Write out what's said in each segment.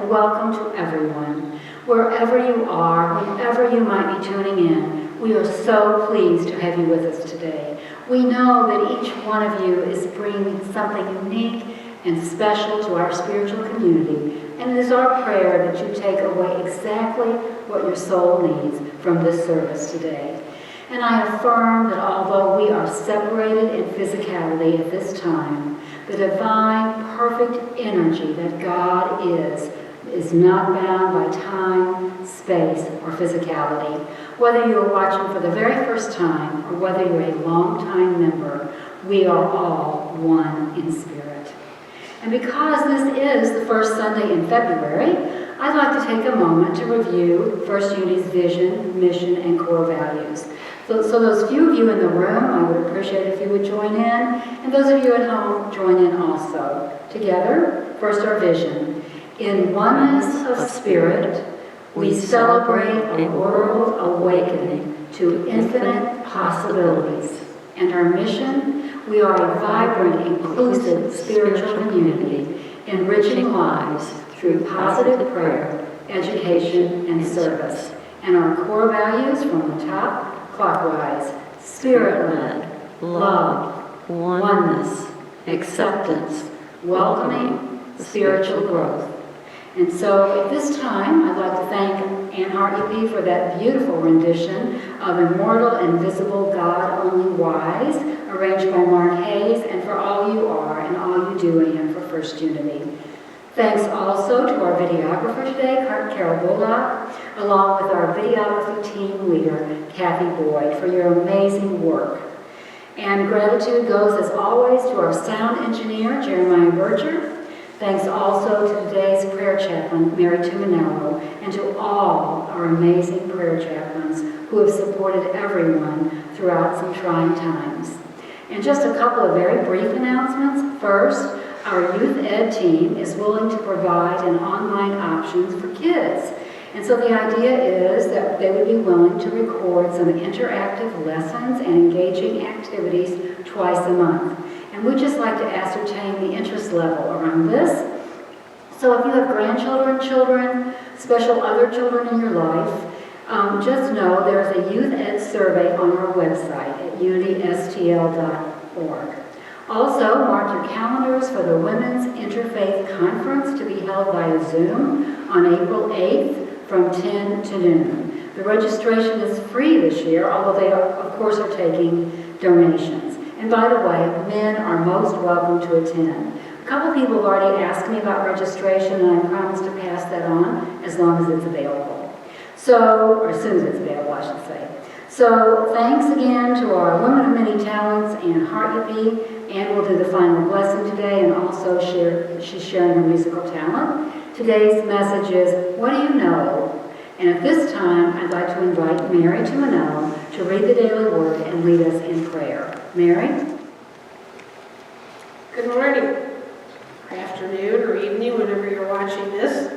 welcome to everyone. Wherever you are, whenever you might be tuning in, we are so pleased to have you with us today. We know that each one of you is bringing something unique and special to our spiritual community, and it is our prayer that you take away exactly what your soul needs from this service today. And I affirm that although we are separated in physicality at this time, the divine, perfect energy that God is not bound by time, space, or physicality. Whether you are watching for the very first time or whether you're a long-time member, we are all one in spirit. And because this is the first Sunday in February, I'd like to take a moment to review First Unity's vision, mission, and core values. So those few of you in the room, I would appreciate if you would join in, and those of you at home, join in also. Together, first our vision. In oneness of spirit, we celebrate a world awakening to infinite possibilities. And our mission, we are a vibrant, inclusive spiritual community, enriching lives through positive prayer, education, and service. And our core values from the top, clockwise: spirit-led, love, oneness, acceptance, welcoming, spiritual growth. And so at this time, I'd like to thank Anne Hartupee for that beautiful rendition of Immortal, Invisible, God Only Wise, arranged by Mark Hayes, and for all you are and all you do, Anne, for First Unity. Thanks also to our videographer today, Carol Bullock, along with our videography team leader, Kathy Boyd, for your amazing work. And gratitude goes, as always, to our sound engineer, Jeremiah Berger. Thanks also to today's prayer chaplain, Mary Tumminello, and to all our amazing prayer chaplains who have supported everyone throughout some trying times. And just a couple of very brief announcements. First, our youth ed team is willing to provide an online options for kids. And so the idea is that they would be willing to record some interactive lessons and engaging activities twice a month. And we'd just like to ascertain the interest level around this. So if you have grandchildren, children, special other children in your life, just know there's a youth ed survey on our website at unitystl.org. Also, mark your calendars for the Women's Interfaith Conference to be held via Zoom on April 8th from 10 to noon. The registration is free this year, although they, of course, are taking donations. And by the way, men are most welcome to attend. A couple people have already asked me about registration, and I promise to pass that on as long as it's available. So, or as soon as it's available, I should say. So, thanks again to our Woman of Many Talents, Anne Hartupee. Anne will do the final blessing today, and also she's sharing her musical talent. Today's message is, what do you know? And at this time, I'd like to invite Mary Tumminello to read the daily word and lead us in prayer. Mary? Good morning, or afternoon, or evening, whenever you're watching this.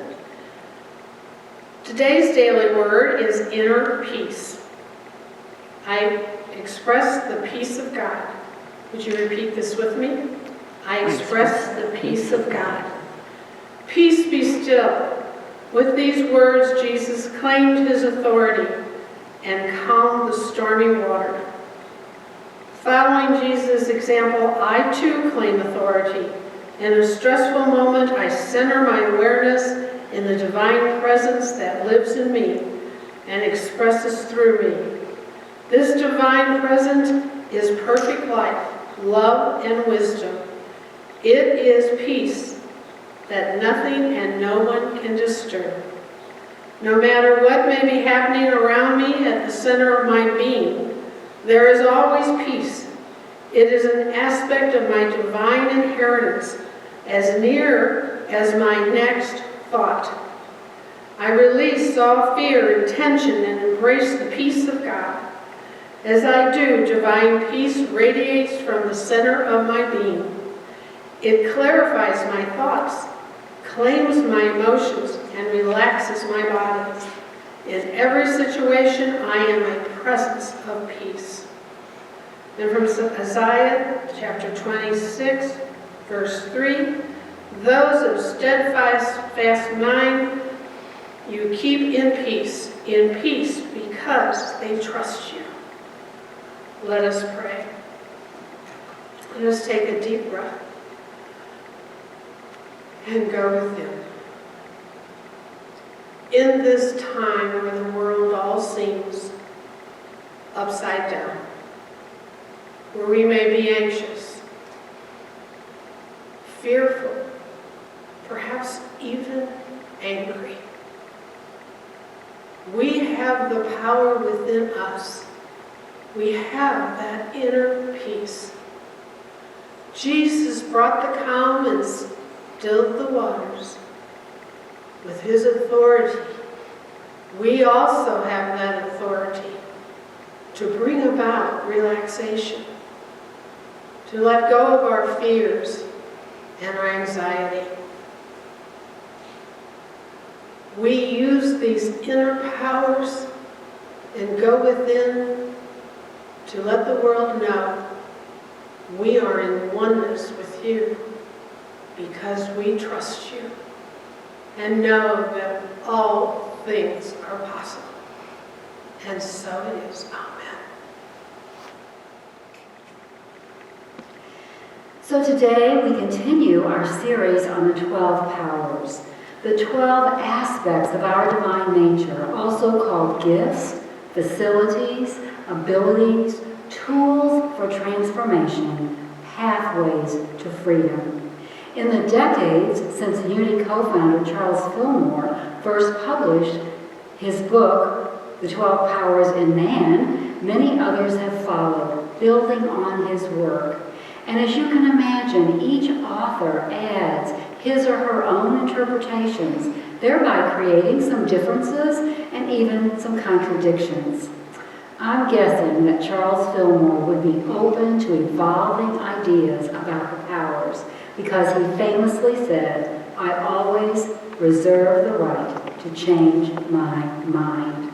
Today's daily word is inner peace. I express the peace of God. Would you repeat this with me? I express the peace of God. Peace be still. With these words, Jesus claimed his authority and calmed the stormy water. Following Jesus' example, I too claim authority. In a stressful moment, I center my awareness in the divine presence that lives in me and expresses through me. This divine presence is perfect life, love, and wisdom. It is peace that nothing and no one can disturb. No matter what may be happening around me at the center of my being, there is always peace. It is an aspect of my divine inheritance, as near as my next thought. I release all fear and tension and embrace the peace of God. As I do, divine peace radiates from the center of my being. It clarifies my thoughts, claims my emotions, and relaxes my body. In every situation, I am a presence of peace. And from Isaiah chapter 26, verse 3, those of steadfast mind you keep in peace because they trust you. Let us pray. Let us take a deep breath and go within. In this time where the world all seems upside down, where we may be anxious, fearful, perhaps even angry, we have the power within us. We have that inner peace. Jesus brought the calm and stilled the waters. With his authority, we also have that authority to bring about relaxation, to let go of our fears and our anxiety. We use these inner powers and go within to let the world know we are in oneness with you because we trust you and know that all things are possible. And so it is. Amen. So today we continue our series on the 12 powers. The 12 aspects of our divine nature, also called gifts, facilities, abilities, tools for transformation, pathways to freedom. In the decades since Unity co-founder Charles Fillmore first published his book, The 12 Powers in Man, many others have followed, building on his work. And as you can imagine, each author adds his or her own interpretations, thereby creating some differences and even some contradictions. I'm guessing that Charles Fillmore would be open to evolving ideas about the powers because he famously said, "I always reserve the right to change my mind."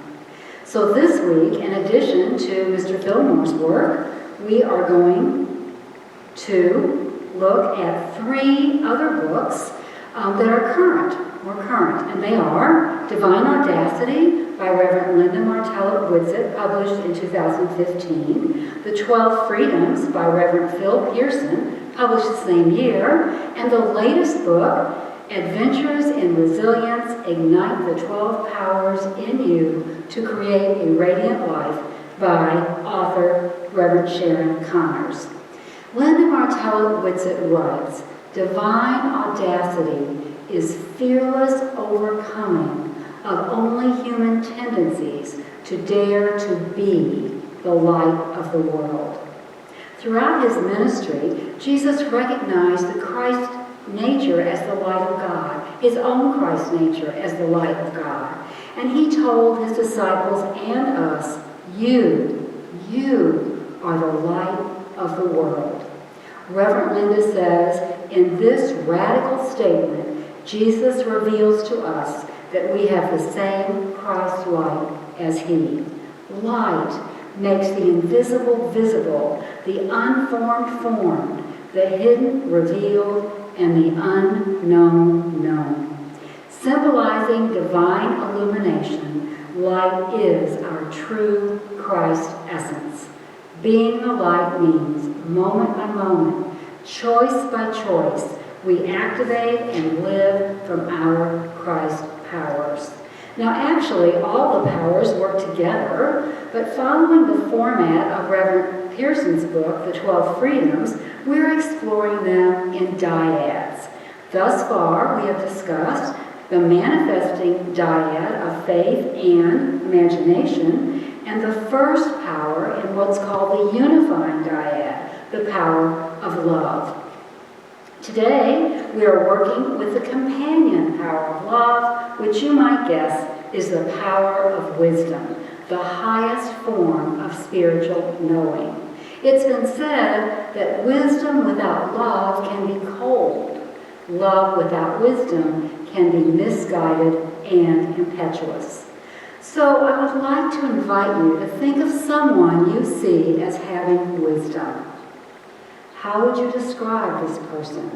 So this week, in addition to Mr. Fillmore's work, we are going to look at 3 other books that are more current, and they are Divine Audacity by Reverend Linda Martella Witzit, published in 2015, The 12 Freedoms by Reverend Phil Pearson, published the same year, and the latest book, Adventures in Resilience, Ignite the 12 Powers in You to Create a Radiant Life by author Reverend Sharon Connors. Linda Martella Witzit writes, "Divine audacity is fearless overcoming of only human tendencies to dare to be the light of the world." Throughout his ministry, Jesus recognized the Christ nature as the light of God, his own Christ nature as the light of God. And he told his disciples and us, you are the light of the world. Reverend Linda says, in this radical statement, Jesus reveals to us that we have the same Christ light as he. Light makes the invisible visible, the unformed formed, the hidden revealed, and the unknown known. Symbolizing divine illumination, light is our true Christ essence. Being the light means, moment by moment, choice by choice, we activate and live from our Christ powers. Now, actually, all the powers work together, but following the format of Reverend Pearson's book, The 12 Freedoms, we're exploring them in dyads. Thus far, we have discussed the manifesting dyad of faith and imagination, and the first power in what's called the unifying dyad, the power of love. Today, we are working with the companion power of love, which you might guess is the power of wisdom, the highest form of spiritual knowing. It's been said that wisdom without love can be cold. Love without wisdom can be misguided and impetuous. So I would like to invite you to think of someone you see as having wisdom. How would you describe this person?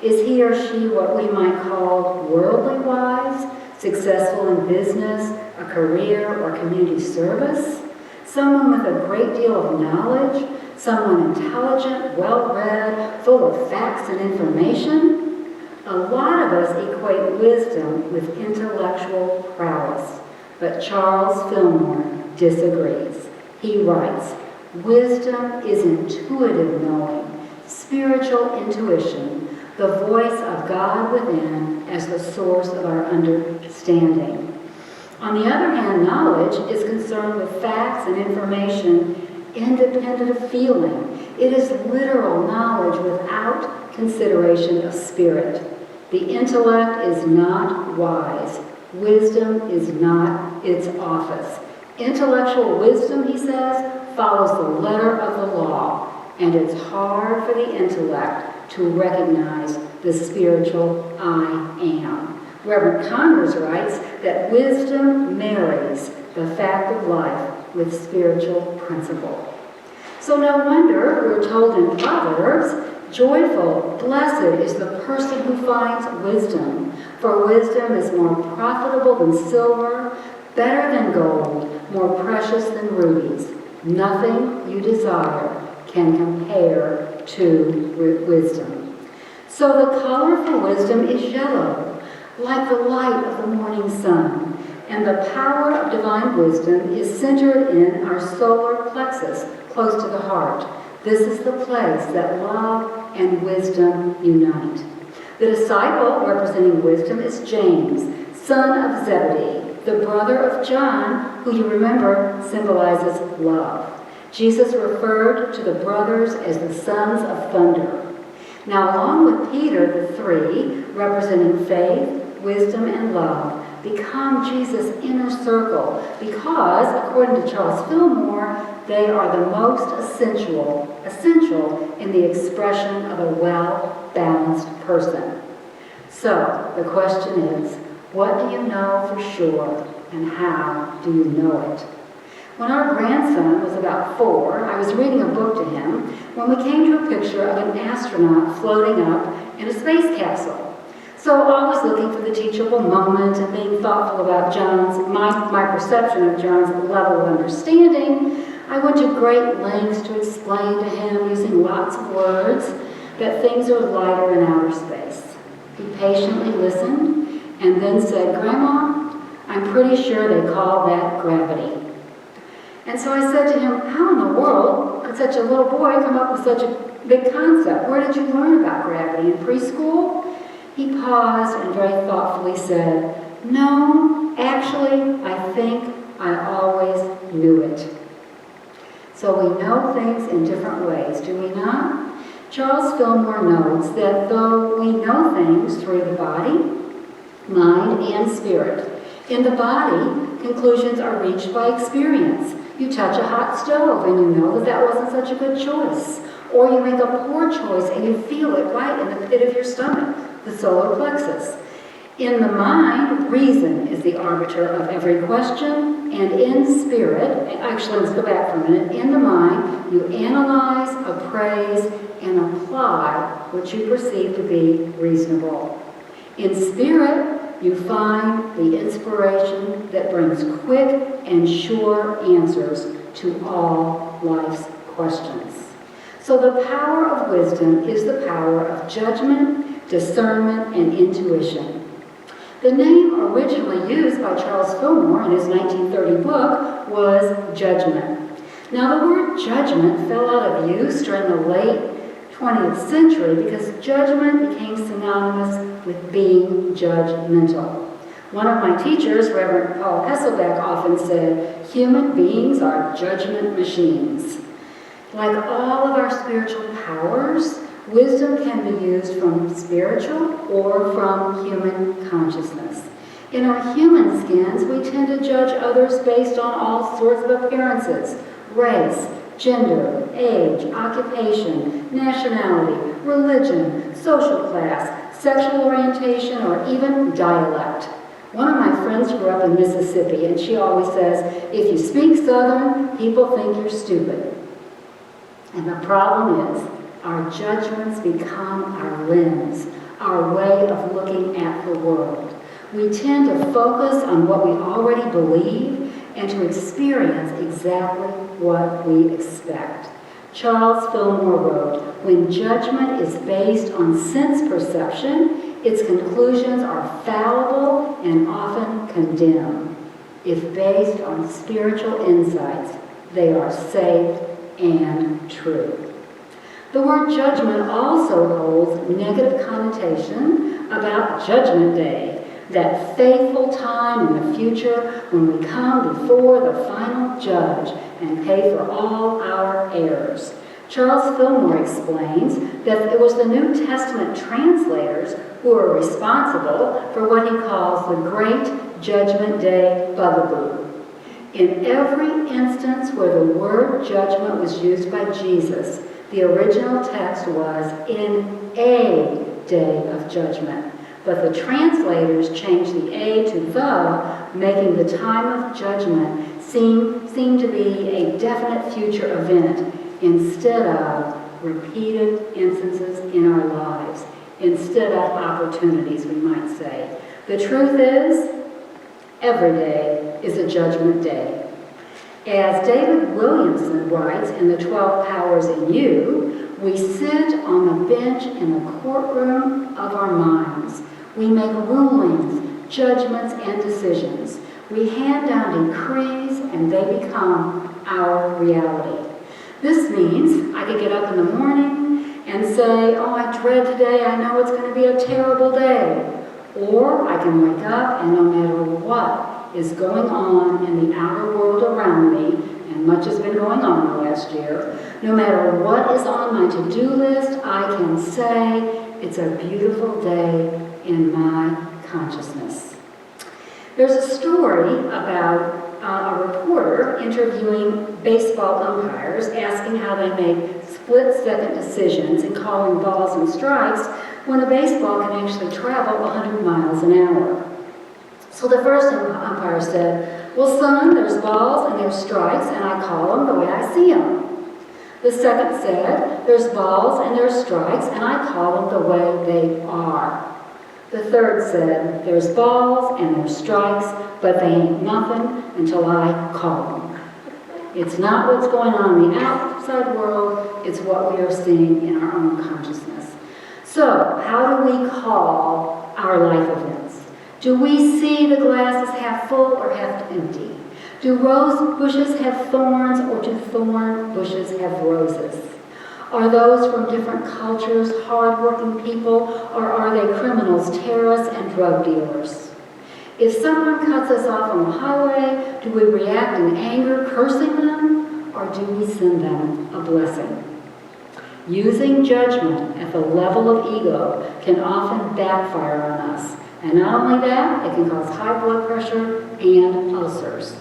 Is he or she what we might call worldly wise, successful in business, a career, or community service? Someone with a great deal of knowledge? Someone intelligent, well-read, full of facts and information? A lot of us equate wisdom with intellectual prowess, but Charles Fillmore disagrees. He writes, "Wisdom is intuitive knowing, spiritual intuition, the voice of God within as the source of our understanding." On the other hand, knowledge is concerned with facts and information independent of feeling. It is literal knowledge without consideration of spirit. The intellect is not wise. Wisdom is not its office. Intellectual wisdom, he says, follows the letter of the law, and it's hard for the intellect to recognize the spiritual I am. Reverend Connors writes that wisdom marries the fact of life with spiritual principle. So no wonder we're told in Proverbs, joyful, blessed is the person who finds wisdom, for wisdom is more profitable than silver, better than gold, more precious than rubies. Nothing you desire can compare to wisdom. So the color for wisdom is yellow. like the light of the morning sun, and the power of divine wisdom is centered in our solar plexus, close to the heart. This is the place that love and wisdom unite. The disciple representing wisdom is James, son of Zebedee, the brother of John, who you remember symbolizes love. Jesus referred to the brothers as the sons of thunder. Now, along with Peter, the three, representing faith, wisdom, and love, become Jesus' inner circle because, according to Charles Fillmore, they are the most essential in the expression of a well-balanced person. So, the question is, what do you know for sure, and how do you know it? When our grandson was about 4, I was reading a book to him when we came to a picture of an astronaut floating up in a space capsule. So, always looking for the teachable moment and being thoughtful about my perception of John's level of understanding, I went to great lengths to explain to him, using lots of words, that things are lighter in outer space. He patiently listened and then said, "Grandma, I'm pretty sure they call that gravity." And so I said to him, "How in the world could such a little boy come up with such a big concept? Where did you learn about gravity? In preschool?" He paused and very thoughtfully said, "No, actually, I think I always knew it." So we know things in different ways, do we not? Charles Fillmore notes that though we know things through the body, mind, and spirit, in the body, conclusions are reached by experience. You touch a hot stove and you know that that wasn't such a good choice. Or you make a poor choice and you feel it right in the pit of your stomach, the solar plexus. In the mind, reason is the arbiter of every question, and in spirit, actually let's go back for a minute, in the mind, you analyze, appraise, and apply what you perceive to be reasonable. In spirit, you find the inspiration that brings quick and sure answers to all life's questions. So the power of wisdom is the power of judgment, discernment, and intuition. The name originally used by Charles Fillmore in his 1930 book was judgment. Now, the word judgment fell out of use during the late 20th century because judgment became synonymous with being judgmental. One of my teachers, Reverend Paul Hesselbeck, often said, "Human beings are judgment machines." Like all of our spiritual powers, wisdom can be used from spiritual or from human consciousness. In our human skins, we tend to judge others based on all sorts of appearances: race, gender, age, occupation, nationality, religion, social class, sexual orientation, or even dialect. One of my friends grew up in Mississippi, and she always says, "If you speak Southern, people think you're stupid." And the problem is, our judgments become our lens, our way of looking at the world. We tend to focus on what we already believe and to experience exactly what we expect. Charles Fillmore wrote, "When judgment is based on sense perception, its conclusions are fallible and often condemn. If based on spiritual insights, they are safe and true." The word judgment also holds negative connotation about Judgment Day, that faithful time in the future when we come before the final judge and pay for all our errors. Charles Fillmore explains that it was the New Testament translators who were responsible for what he calls the Great Judgment Day bugaboo. In every instance where the word judgment was used by Jesus, the original text was "in a day of judgment." But the translators changed the "a" to "the," making the time of judgment seem to be a definite future event instead of repeated instances in our lives, instead of opportunities, we might say. The truth is, every day is a judgment day. As David Williamson writes in The 12 Powers in You, we sit on the bench in the courtroom of our minds. We make rulings, judgments, and decisions. We hand down decrees, and they become our reality. This means I could get up in the morning and say, oh, I dread today, I know it's going to be a terrible day. Or I can wake up and no matter what is going on in the outer world around me, and much has been going on the last year, no matter what is on my to-do list, I can say it's a beautiful day in my consciousness. There's a story about a reporter interviewing baseball umpires, asking how they make split-second decisions and calling balls and strikes when a baseball can actually travel 100 miles an hour. So the first umpire said, well, son, there's balls and there's strikes, and I call them the way I see them. The second said, there's balls and there's strikes, and I call them the way they are. The third said, there's balls and there's strikes, but they ain't nothing until I call them. It's not what's going on in the outside world, it's what we are seeing in our own consciousness. So, how do we call our life events? Do we see the glass as half full or half empty? Do rose bushes have thorns or do thorn bushes have roses? Are those from different cultures hard-working people, or are they criminals, terrorists, and drug dealers? If someone cuts us off on the highway, do we react in anger, cursing them, or do we send them a blessing? Using judgment at the level of ego can often backfire on us. And not only that, it can cause high blood pressure and ulcers.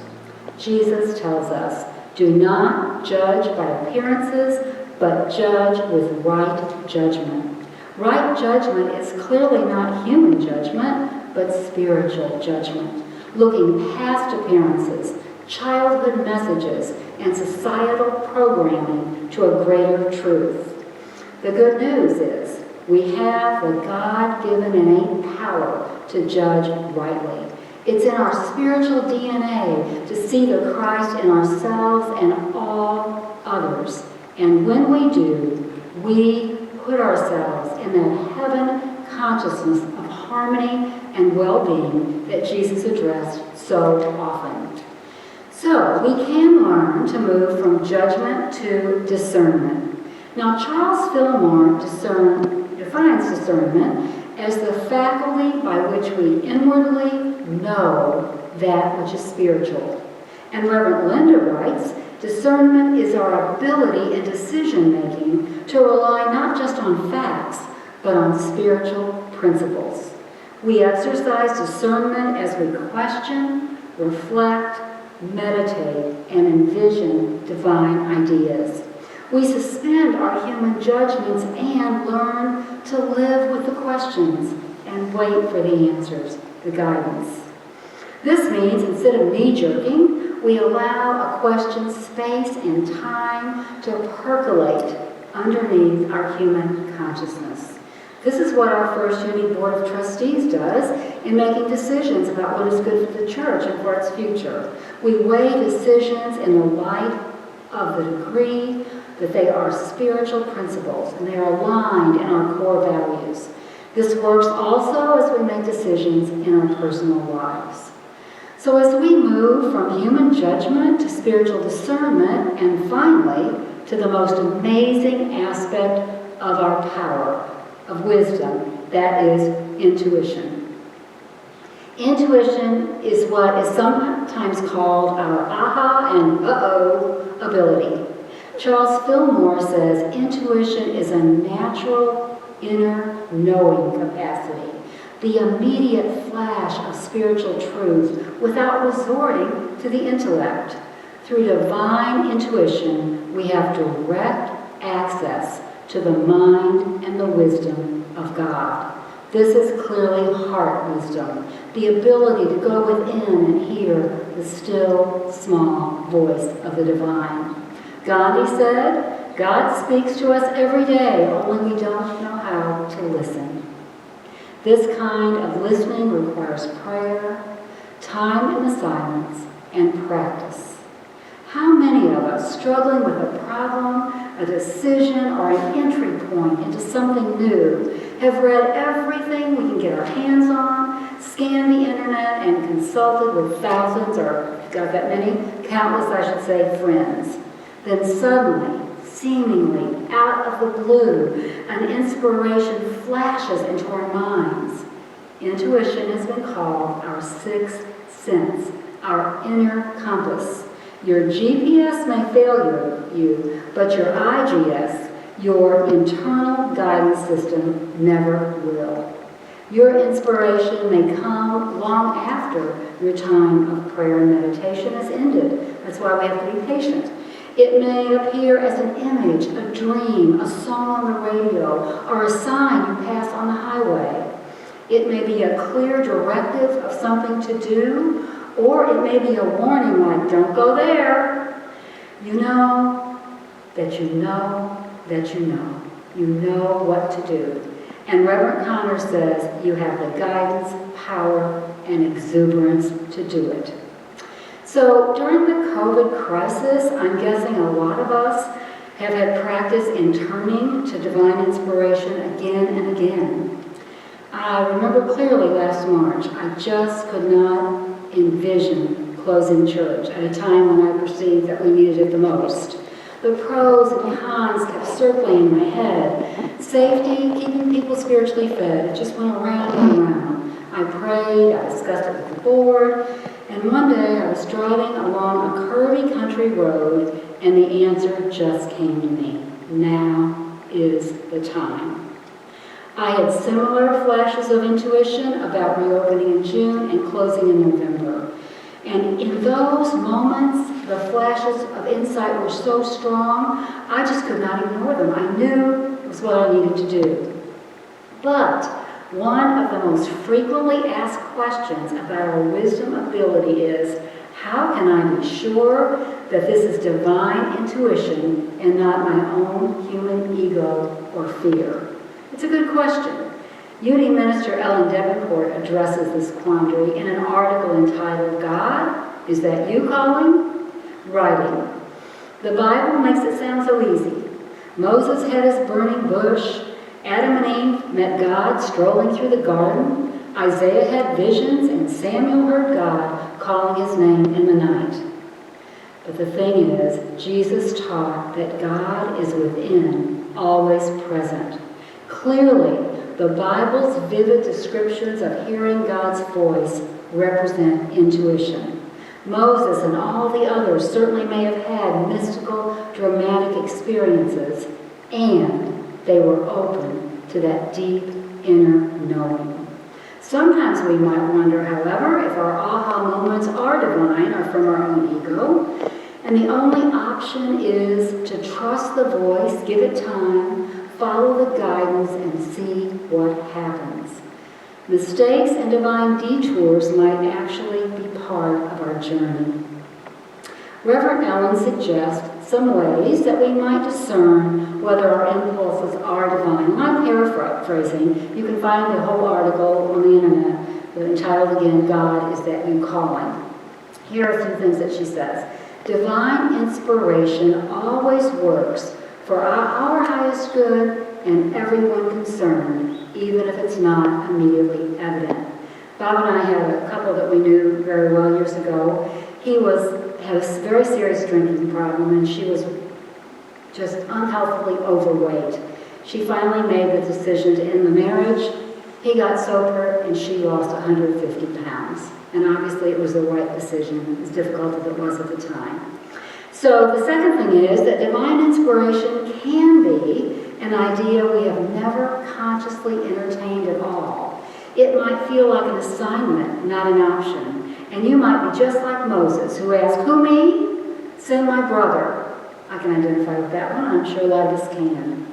Jesus tells us, do not judge by appearances, but judge with right judgment. Right judgment is clearly not human judgment, but spiritual judgment, looking past appearances, childhood messages, and societal programming to a greater truth. The good news is we have the God-given innate power to judge rightly. It's in our spiritual DNA to see the Christ in ourselves and all others. And when we do, we put ourselves in that heaven consciousness of harmony and well-being that Jesus addressed so often. So we can learn to move from judgment to discernment. Now, Charles Fillmore defines discernment as the faculty by which we inwardly know that which is spiritual. And Reverend Linda writes, discernment is our ability in decision-making to rely not just on facts, but on spiritual principles. We exercise discernment as we question, reflect, meditate, and envision divine ideas. We suspend our human judgments and learn to live with the questions and wait for the answers, the guidance. This means instead of knee-jerking, we allow a question space and time to percolate underneath our human consciousness. This is what our First Unity Board of Trustees does in making decisions about what is good for the church and for its future. We weigh decisions in the light of the degree that they are spiritual principles and they are aligned in our core values. This works also as we make decisions in our personal lives. So as we move from human judgment to spiritual discernment and finally to the most amazing aspect of our power, of wisdom, that is intuition. Intuition is what is sometimes called our aha and uh-oh ability. Charles Fillmore says intuition is a natural inner knowing capacity, the immediate flash of spiritual truth without resorting to the intellect. Through divine intuition, we have direct access to the mind and the wisdom of God. This is clearly heart wisdom, the ability to go within and hear the still, small voice of the divine. Gandhi said, God speaks to us every day, only we don't know how to listen. This kind of listening requires prayer, time in the silence, and practice. How many of us, struggling with a problem, a decision, or an entry point into something new, have read everything we can get our hands on, scanned the internet, and consulted with thousands, or got that many, countless, I should say, friends. Then suddenly, seemingly out of the blue, an inspiration flashes into our minds. Intuition has been called our sixth sense, our inner compass. Your GPS may fail you, but your IGS, your internal guidance system, never will. Your inspiration may come long after your time of prayer and meditation is ended. That's why we have to be patient. It may appear as an image, a dream, a song on the radio, or a sign you pass on the highway. It may be a clear directive of something to do, or it may be a warning like, don't go there. You know that you know that you know. You know what to do. And Reverend Connor says you have the guidance, power, and exuberance to do it. So during the COVID crisis, I'm guessing a lot of us have had practice in turning to divine inspiration again and again. I remember clearly last March, I just could not envision closing church at a time when I perceived that we needed it the most. The pros and cons kept circling in my head. Safety, keeping people spiritually fed, it just went around and around. I prayed, I discussed it with the board, and one day I was driving along a curvy country road, and the answer just came to me. Now is the time. I had similar flashes of intuition about reopening in June and closing in November. And in those moments, the flashes of insight were so strong, I just could not ignore them. I knew it was what I needed to do. But one of the most frequently asked questions about our wisdom ability is, how can I be sure that this is divine intuition and not my own human ego or fear? It's a good question. Uni minister Ellen Davenport addresses this quandary in an article entitled, God, is that you calling? Writing. The Bible makes it sound so easy. Moses had his burning bush. Adam and Eve met God strolling through the garden. Isaiah had visions, and Samuel heard God calling his name in the night. But the thing is, Jesus taught that God is within, always present. Clearly, the Bible's vivid descriptions of hearing God's voice represent intuition. Moses and all the others certainly may have had mystical, dramatic experiences, and they were open to that deep inner knowing. Sometimes we might wonder, however, if our aha moments are divine or from our own ego, and the only option is to trust the voice, give it time, follow the guidance, and see what happens. Mistakes and divine detours might actually be part of our journey. Reverend Ellen suggests some ways that we might discern whether our impulses are divine. And I'm paraphrasing. You can find the whole article on the internet entitled again, God, is that you calling? Here are some things that she says. Divine inspiration always works for our highest good and everyone concerned, even if it's not immediately evident. Bob and I had a couple that we knew very well years ago. He had a very serious drinking problem, and she was just unhealthily overweight. She finally made the decision to end the marriage. He got sober, and she lost 150 pounds. And obviously it was the right decision, as difficult as it was at the time. So the second thing is that divine inspiration can be an idea we have never consciously entertained at all. It might feel like an assignment, not an option. And you might be just like Moses, who asked, who me? Send my brother. I can identify with that one. I'm sure a lot of us can.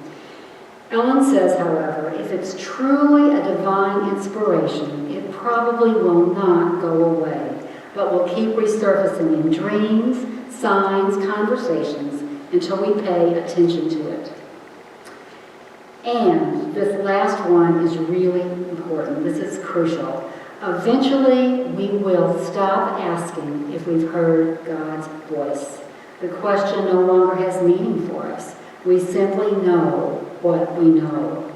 Ellen says, however, if it's truly a divine inspiration, it probably will not go away, but will keep resurfacing in dreams, signs, conversations, until we pay attention to it. And this last one is really important. This is crucial. Eventually, we will stop asking if we've heard God's voice. The question no longer has meaning for us. We simply know what we know.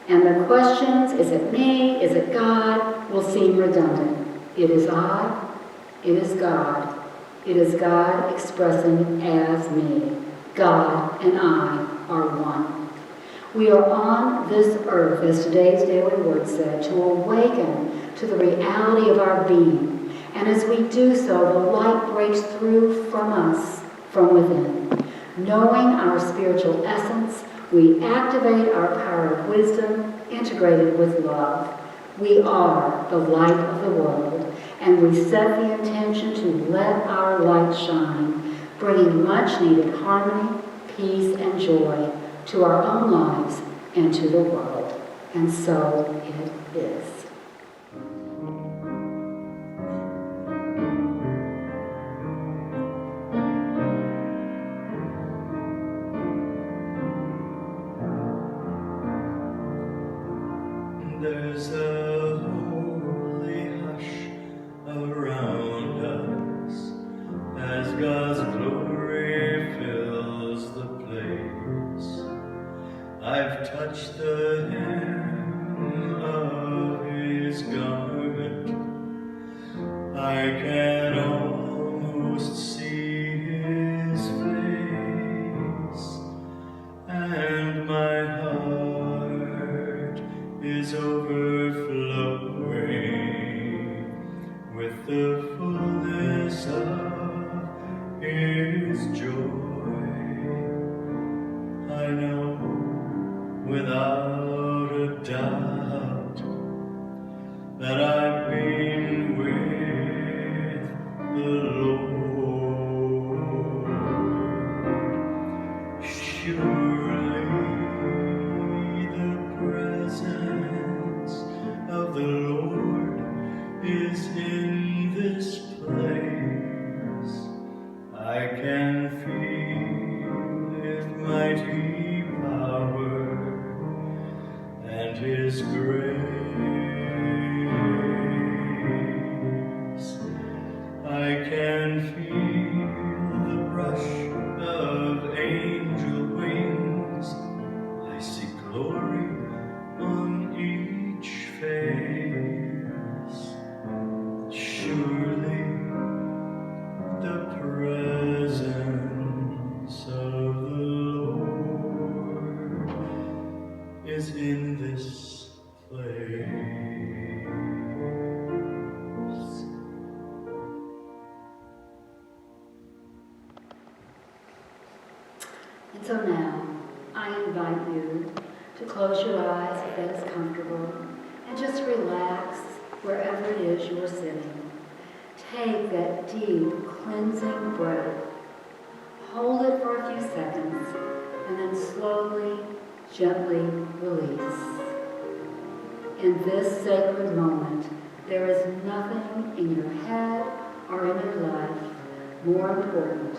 And the questions, is it me, is it God, will seem redundant. It is I, it is God. It is God expressing as me. God and I are one. We are on this earth, as today's daily word said, to awaken to the reality of our being. And as we do so, the light breaks through from us, from within. Knowing our spiritual essence, we activate our power of wisdom, integrated with love. We are the light of the world, and we set the intention to let our light shine, bringing much-needed harmony, peace, and joy to our own lives and to the world. And so it is. There's a holy hush around us as God's glory fills the place. I've touched the hem of His garment. I can almost see His face, and my heart is overflowing with the fullness of His joy. I know without a doubt that I've been with the Lord. Surely the presence of the Lord is in this place. I can feel His mighty power and His grace. I can feel the brush of angel wings. I see glory on each face. Surely the presence of the Lord is in this place. And so now, I invite you to close your eyes if that is comfortable, and just relax wherever it is you are sitting. Take that deep, cleansing breath. Hold it for a few seconds, and then slowly, gently release. In this sacred moment, there is nothing in your head or in your life more important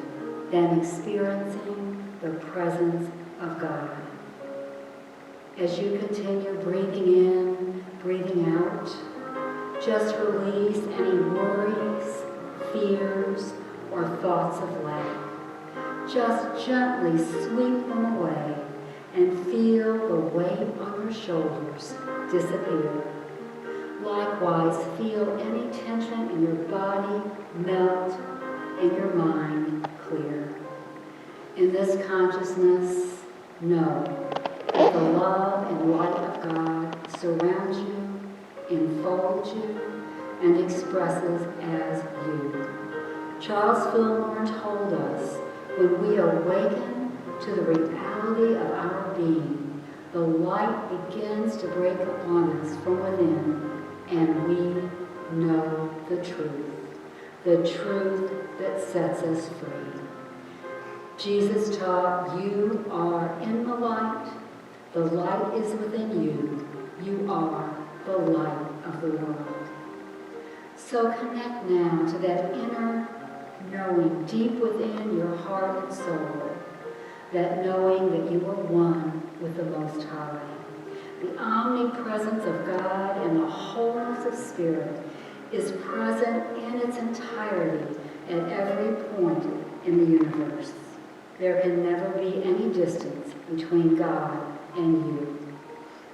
than experiencing the presence of God. As you continue breathing in, breathing out, just release any worries, fears, or thoughts of lack. Just gently sweep them away and feel the weight on your shoulders disappear. Likewise, feel any tension in your body melt and your mind clear. In this consciousness, know that the love and light of God surrounds you, enfolds you, and expresses as you. Charles Fillmore told us, when we awaken to the reality of our being, the light begins to break upon us from within, and we know the truth that sets us free. Jesus taught, you are in the light is within you, you are the light of the world. So connect now to that inner knowing deep within your heart and soul, that knowing that you are one with the Most High. The omnipresence of God and the wholeness of Spirit is present in its entirety at every point in the universe. There can never be any distance between God and you.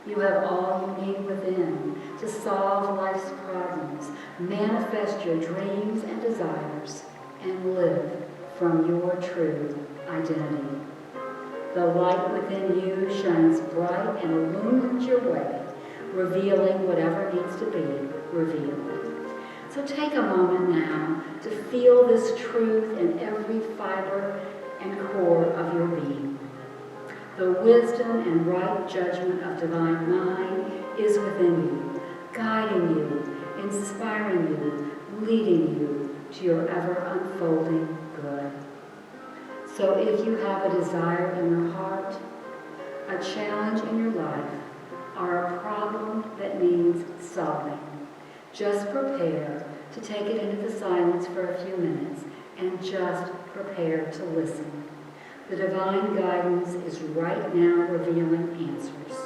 You have all you need within to solve life's problems, manifest your dreams and desires, and live from your true identity. The light within you shines bright and illumines your way, revealing whatever needs to be revealed. So take a moment now to feel this truth in every fiber and core of your being. The wisdom and right judgment of divine mind is within you, guiding you, inspiring you, leading you to your ever-unfolding good. So if you have a desire in your heart, a challenge in your life, or a problem that needs solving, just prepare to take it into the silence for a few minutes and just prepare to listen. The divine guidance is right now revealing answers.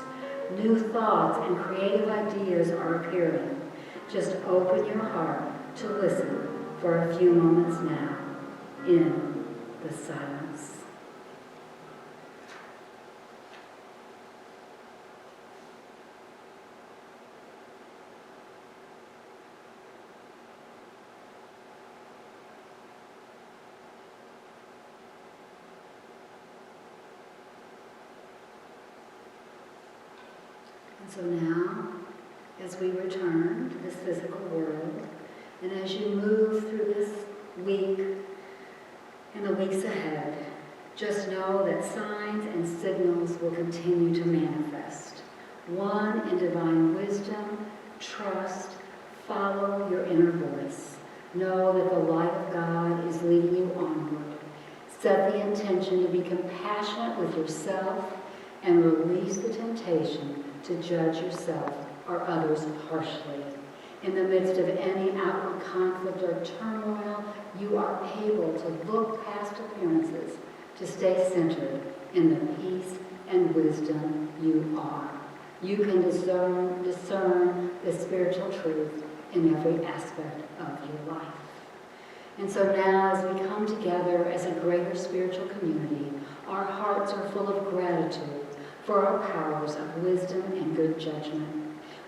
New thoughts and creative ideas are appearing. Just open your heart to listen for a few moments now in the silence. And so now, as we return to this physical world, and as you move through this week and the weeks ahead, just know that signs and signals will continue to manifest. One in divine wisdom, trust, follow your inner voice. Know that the light of God is leading you onward. Set the intention to be compassionate with yourself and release the temptation to judge yourself or others harshly. In the midst of any outward conflict or turmoil, you are able to look past appearances to stay centered in the peace and wisdom you are. You can discern the spiritual truth in every aspect of your life. And so now, as we come together as a greater spiritual community, our hearts are full of gratitude for our powers of wisdom and good judgment.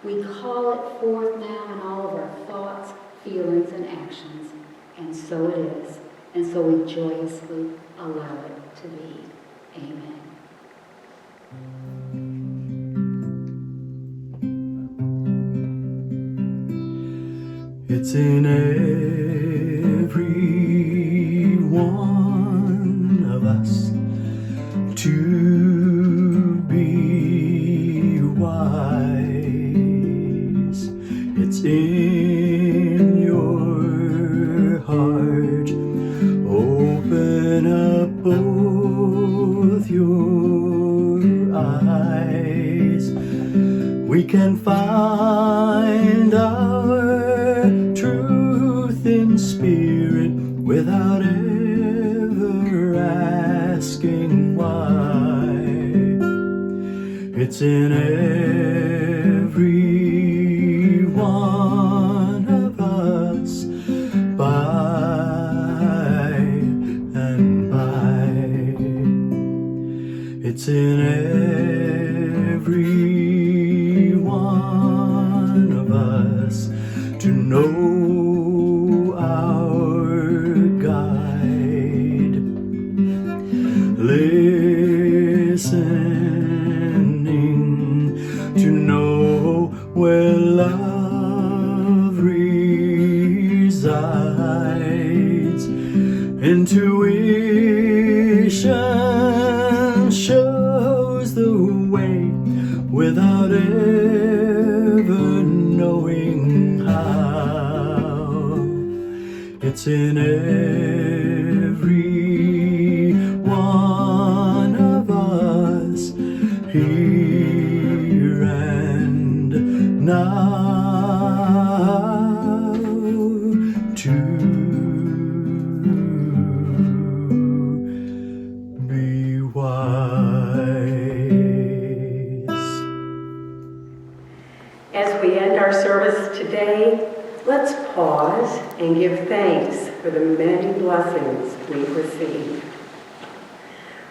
We call it forth now in all of our thoughts, feelings, and actions. And so it is. And so we joyously allow it to be. Amen. It's in every one of us to be wise. It's in your heart. Open up both your eyes. We can find our truth in spirit without ever asking why. It's in every one of us, by and by. It's in every one of us to know our guide. Listening to know where love resides. Intuition shows the way without ever knowing how. It's in every one of us, here and now, to be wise. As we end our service today, let's pause and give thanks for the many blessings we've received.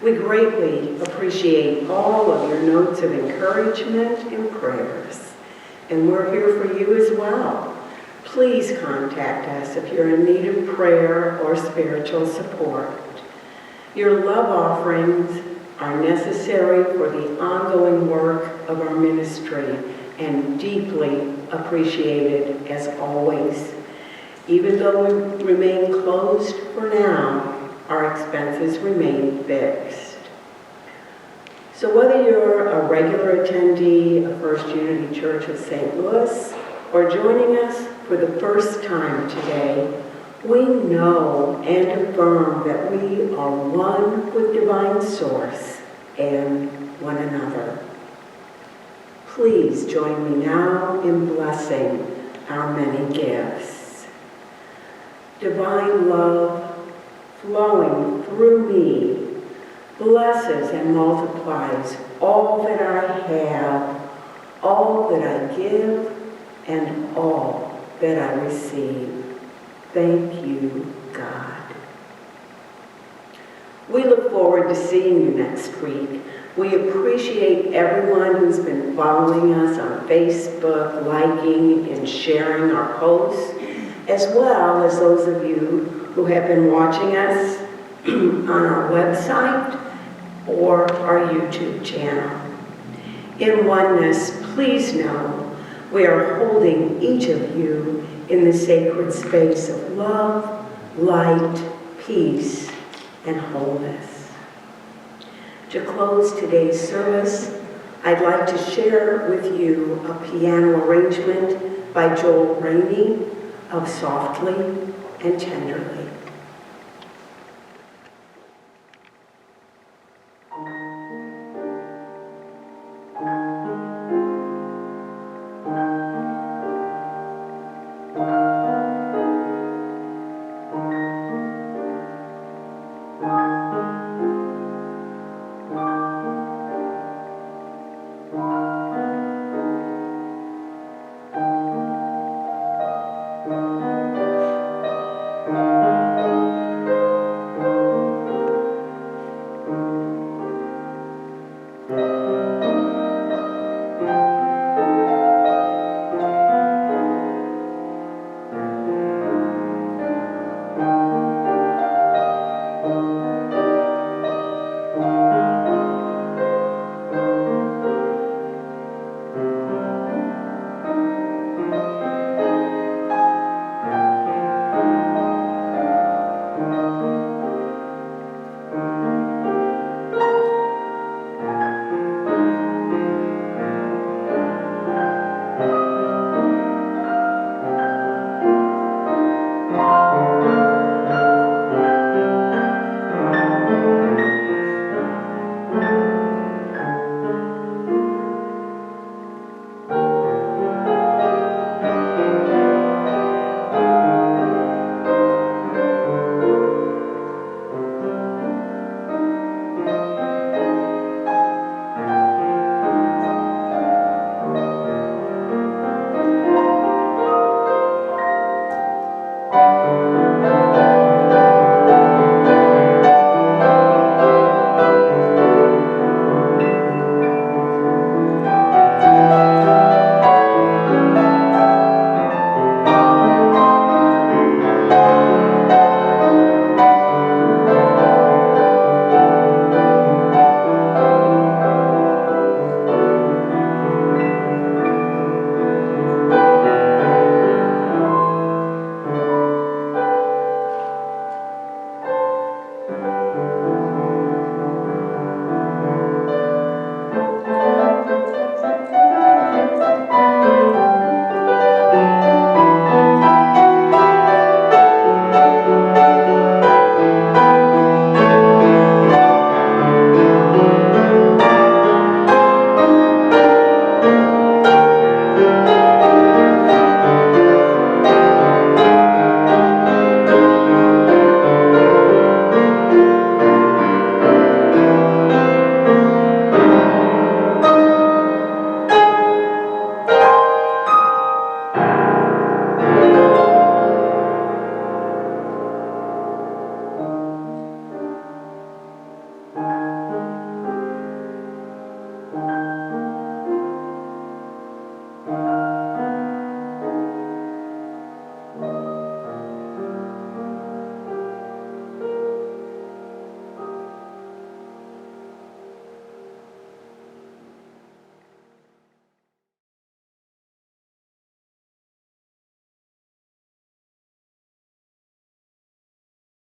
We greatly appreciate all of your notes of encouragement and prayers, and we're here for you as well. Please contact us if you're in need of prayer or spiritual support. Your love offerings are necessary for the ongoing work of our ministry and deeply appreciated as always. Even though we remain closed for now, our expenses remain fixed. So whether you're a regular attendee of First Unity Church of St. Louis or joining us for the first time today, we know and affirm that we are one with Divine Source and one another. Please join me now in blessing our many gifts. Divine love flowing through me blesses and multiplies all that I have, all that I give, and all that I receive. Thank you, God. We look forward to seeing you next week. We appreciate everyone who's been following us on Facebook, liking and sharing our posts, as well as those of you who have been watching us on our website or our YouTube channel. In oneness, please know we are holding each of you in the sacred space of love, light, peace, and wholeness. To close today's service, I'd like to share with you a piano arrangement by Joel Raney of Softly and Tenderly.